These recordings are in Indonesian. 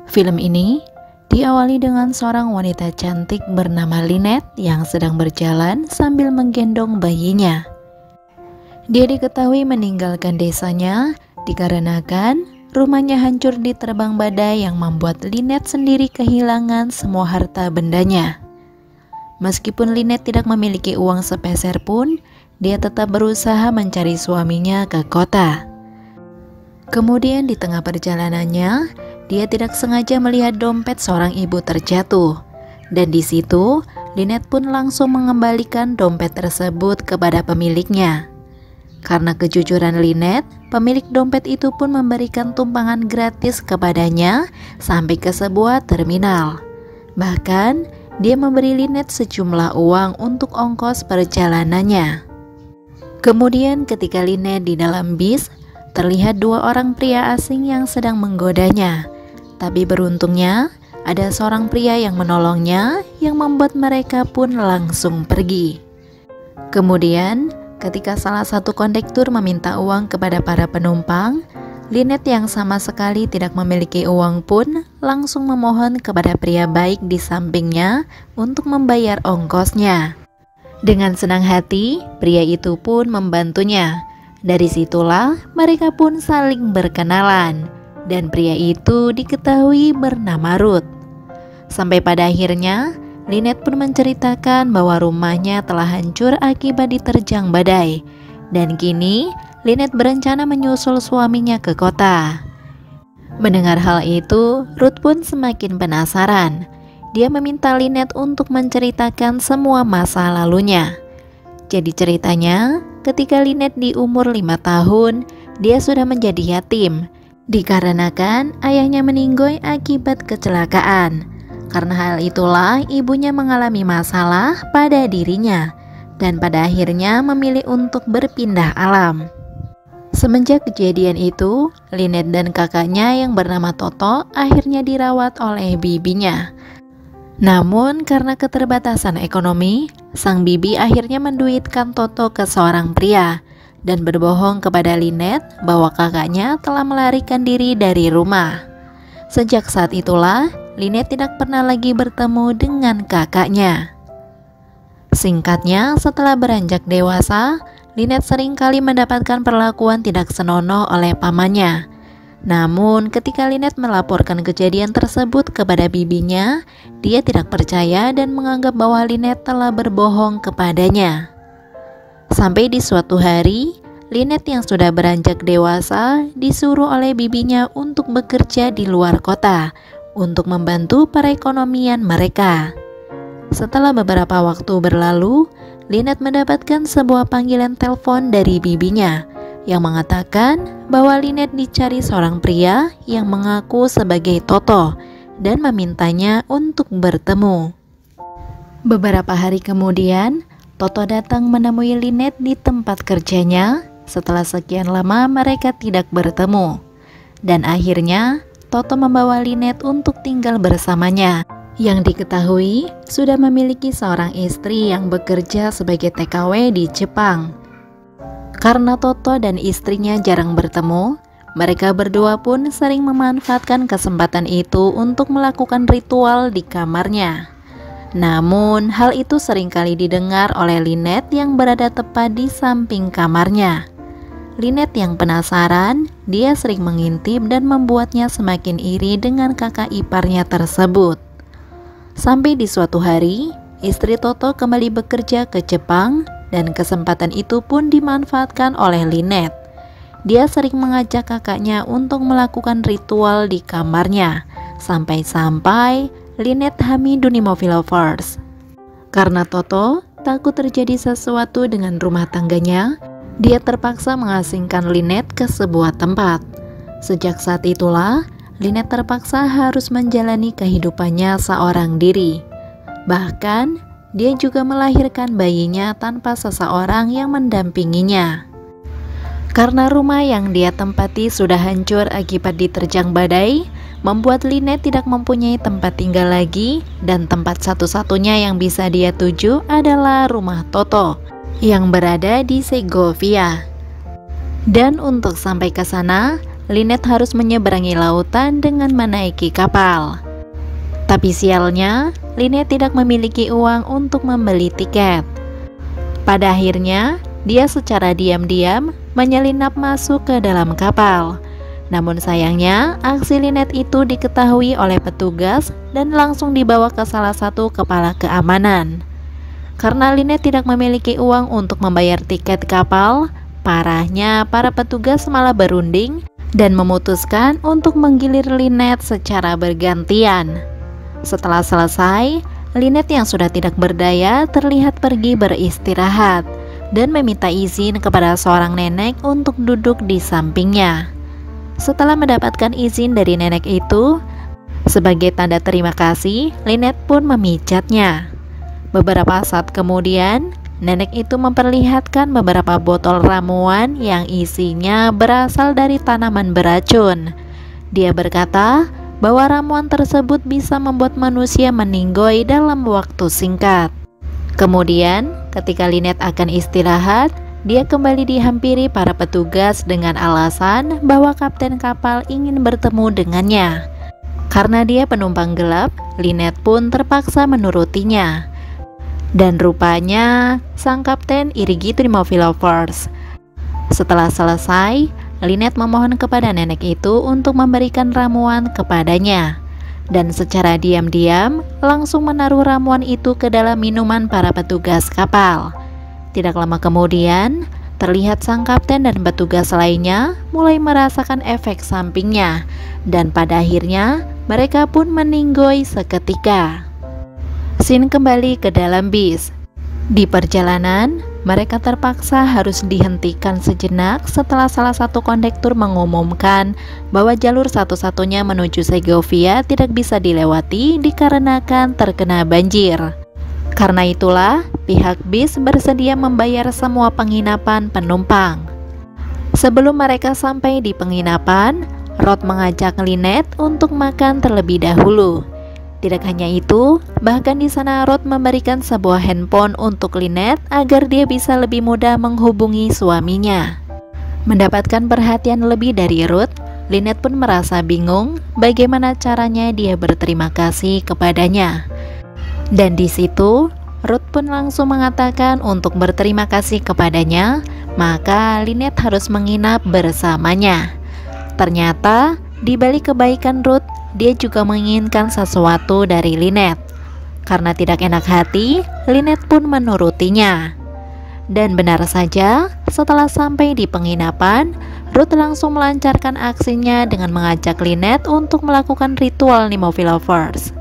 Film ini diawali dengan seorang wanita cantik bernama Lynette yang sedang berjalan sambil menggendong bayinya. Dia diketahui meninggalkan desanya dikarenakan rumahnya hancur diterbang badai yang membuat Lynette sendiri kehilangan semua harta bendanya. Meskipun Lynette tidak memiliki uang sepeser pun, dia tetap berusaha mencari suaminya ke kota. Kemudian di tengah perjalanannya, dia tidak sengaja melihat dompet seorang ibu terjatuh. Dan di situ, Lynette pun langsung mengembalikan dompet tersebut kepada pemiliknya. Karena kejujuran Lynette, pemilik dompet itu pun memberikan tumpangan gratis kepadanya sampai ke sebuah terminal. Bahkan, dia memberi Lynette sejumlah uang untuk ongkos perjalanannya. Kemudian ketika Lynette di dalam bis, terlihat dua orang pria asing yang sedang menggodanya. Tapi beruntungnya, ada seorang pria yang menolongnya yang membuat mereka pun langsung pergi. Kemudian, ketika salah satu kondektur meminta uang kepada para penumpang, Lynette yang sama sekali tidak memiliki uang pun langsung memohon kepada pria baik di sampingnya untuk membayar ongkosnya. Dengan senang hati, pria itu pun membantunya. Dari situlah mereka pun saling berkenalan, dan pria itu diketahui bernama Ruth. Sampai pada akhirnya, Lynette pun menceritakan bahwa rumahnya telah hancur akibat diterjang badai, dan kini Lynette berencana menyusul suaminya ke kota. Mendengar hal itu, Ruth pun semakin penasaran. Dia meminta Lynette untuk menceritakan semua masa lalunya. Jadi ceritanya, ketika Lynette di umur 5 tahun, dia sudah menjadi yatim dikarenakan ayahnya meninggoy akibat kecelakaan. Karena hal itulah ibunya mengalami masalah pada dirinya dan pada akhirnya memilih untuk berpindah alam. Semenjak kejadian itu, Lynette dan kakaknya yang bernama Toto akhirnya dirawat oleh bibinya. Namun karena keterbatasan ekonomi, sang bibi akhirnya menduitkan Toto ke seorang pria dan berbohong kepada Lynette bahwa kakaknya telah melarikan diri dari rumah. Sejak saat itulah, Lynette tidak pernah lagi bertemu dengan kakaknya. Singkatnya, setelah beranjak dewasa, Lynette seringkali mendapatkan perlakuan tidak senonoh oleh pamannya. Namun, ketika Lynette melaporkan kejadian tersebut kepada bibinya, dia tidak percaya dan menganggap bahwa Lynette telah berbohong kepadanya. Sampai di suatu hari, Lynette yang sudah beranjak dewasa disuruh oleh bibinya untuk bekerja di luar kota untuk membantu perekonomian mereka. Setelah beberapa waktu berlalu, Lynette mendapatkan sebuah panggilan telepon dari bibinya yang mengatakan bahwa Lynette dicari seorang pria yang mengaku sebagai Toto dan memintanya untuk bertemu. Beberapa hari kemudian, Toto datang menemui Lynette di tempat kerjanya setelah sekian lama mereka tidak bertemu. Dan akhirnya, Toto membawa Lynette untuk tinggal bersamanya. Yang diketahui sudah memiliki seorang istri yang bekerja sebagai TKW di Jepang. Karena Toto dan istrinya jarang bertemu, mereka berdua pun sering memanfaatkan kesempatan itu untuk melakukan ritual di kamarnya. Namun, hal itu seringkali didengar oleh Lynette yang berada tepat di samping kamarnya. Lynette yang penasaran, dia sering mengintip dan membuatnya semakin iri dengan kakak iparnya tersebut. Sampai di suatu hari, istri Toto kembali bekerja ke Jepang dan kesempatan itu pun dimanfaatkan oleh Lynette. Dia sering mengajak kakaknya untuk melakukan ritual di kamarnya, sampai-sampai Lynette hamil Dunimophile lovers. Karena Toto takut terjadi sesuatu dengan rumah tangganya, dia terpaksa mengasingkan Lynette ke sebuah tempat. Sejak saat itulah, Lynette terpaksa harus menjalani kehidupannya seorang diri. Bahkan, dia juga melahirkan bayinya tanpa seseorang yang mendampinginya. Karena rumah yang dia tempati sudah hancur akibat diterjang badai, membuat Lynette tidak mempunyai tempat tinggal lagi, dan tempat satu-satunya yang bisa dia tuju adalah rumah Toto yang berada di Segovia. Dan untuk sampai ke sana, Lynette harus menyeberangi lautan dengan menaiki kapal. Tapi sialnya, Lynette tidak memiliki uang untuk membeli tiket. Pada akhirnya, dia secara diam-diam menyelinap masuk ke dalam kapal. Namun sayangnya, aksi Lynette itu diketahui oleh petugas dan langsung dibawa ke salah satu kepala keamanan. Karena Lynette tidak memiliki uang untuk membayar tiket kapal, parahnya para petugas malah berunding dan memutuskan untuk menggilir Lynette secara bergantian. Setelah selesai, Lynette yang sudah tidak berdaya terlihat pergi beristirahat dan meminta izin kepada seorang nenek untuk duduk di sampingnya. Setelah mendapatkan izin dari nenek itu, sebagai tanda terima kasih, Lynette pun memijatnya. Beberapa saat kemudian, nenek itu memperlihatkan beberapa botol ramuan yang isinya berasal dari tanaman beracun. Dia berkata bahwa ramuan tersebut bisa membuat manusia meninggoy dalam waktu singkat. Kemudian, ketika Lynette akan istirahat, dia kembali dihampiri para petugas dengan alasan bahwa kapten kapal ingin bertemu dengannya. Karena dia penumpang gelap, Lynette pun terpaksa menurutinya. Dan rupanya, sang kapten iri gitu di Movie Lovers. Setelah selesai, Lynette memohon kepada nenek itu untuk memberikan ramuan kepadanya. Dan secara diam-diam, langsung menaruh ramuan itu ke dalam minuman para petugas kapal. Tidak lama kemudian, terlihat sang kapten dan petugas lainnya mulai merasakan efek sampingnya. Dan pada akhirnya, mereka pun meninggoy seketika. Scene kembali ke dalam bis. Di perjalanan, mereka terpaksa harus dihentikan sejenak setelah salah satu kondektur mengumumkan bahwa jalur satu-satunya menuju Segovia tidak bisa dilewati dikarenakan terkena banjir. Karena itulah, pihak bis bersedia membayar semua penginapan penumpang. Sebelum mereka sampai di penginapan, Rod mengajak Lynette untuk makan terlebih dahulu. Tidak hanya itu, bahkan di sana Rod memberikan sebuah handphone untuk Lynette agar dia bisa lebih mudah menghubungi suaminya. Mendapatkan perhatian lebih dari Rod, Lynette pun merasa bingung bagaimana caranya dia berterima kasih kepadanya. Dan di situ, Rod pun langsung mengatakan untuk berterima kasih kepadanya, maka Lynette harus menginap bersamanya. Ternyata, di balik kebaikan Rod, dia juga menginginkan sesuatu dari Lynette. Karena tidak enak hati, Lynette pun menurutinya. Dan benar saja, setelah sampai di penginapan, Ruth langsung melancarkan aksinya dengan mengajak Lynette untuk melakukan ritual Movie Lovers.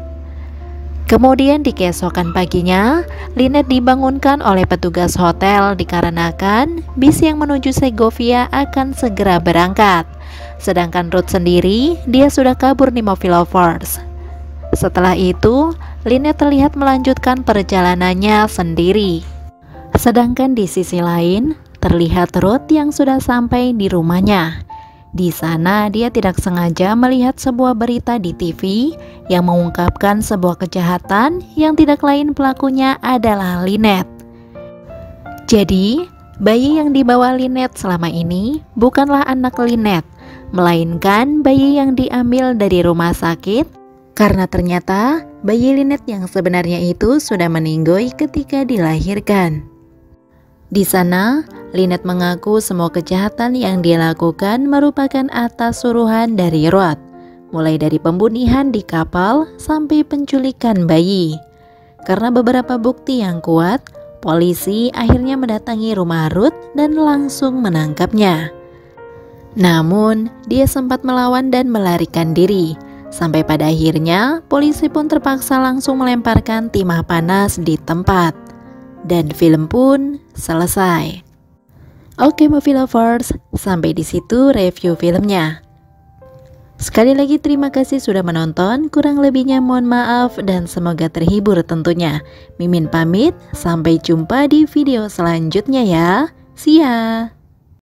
Kemudian di keesokan paginya, Lynette dibangunkan oleh petugas hotel dikarenakan bis yang menuju Segovia akan segera berangkat. Sedangkan Ruth sendiri, dia sudah kabur di Movie Lovers. Setelah itu, Lynette terlihat melanjutkan perjalanannya sendiri. Sedangkan di sisi lain, terlihat Ruth yang sudah sampai di rumahnya. Di sana dia tidak sengaja melihat sebuah berita di TV yang mengungkapkan sebuah kejahatan yang tidak lain pelakunya adalah Lynette. Jadi, bayi yang dibawa Lynette selama ini bukanlah anak Lynette, melainkan bayi yang diambil dari rumah sakit, karena ternyata bayi Lynette yang sebenarnya itu sudah meninggoy ketika dilahirkan. Di sana, Lynette mengaku semua kejahatan yang dia lakukan merupakan atas suruhan dari Rod, mulai dari pembunuhan di kapal sampai penculikan bayi. Karena beberapa bukti yang kuat, polisi akhirnya mendatangi rumah Ruth dan langsung menangkapnya. Namun, dia sempat melawan dan melarikan diri. Sampai pada akhirnya, polisi pun terpaksa langsung melemparkan timah panas di tempat. Dan film pun selesai. Oke Movie Lovers, sampai di situ review filmnya. Sekali lagi terima kasih sudah menonton, kurang lebihnya mohon maaf dan semoga terhibur tentunya. Mimin pamit, sampai jumpa di video selanjutnya ya. See ya.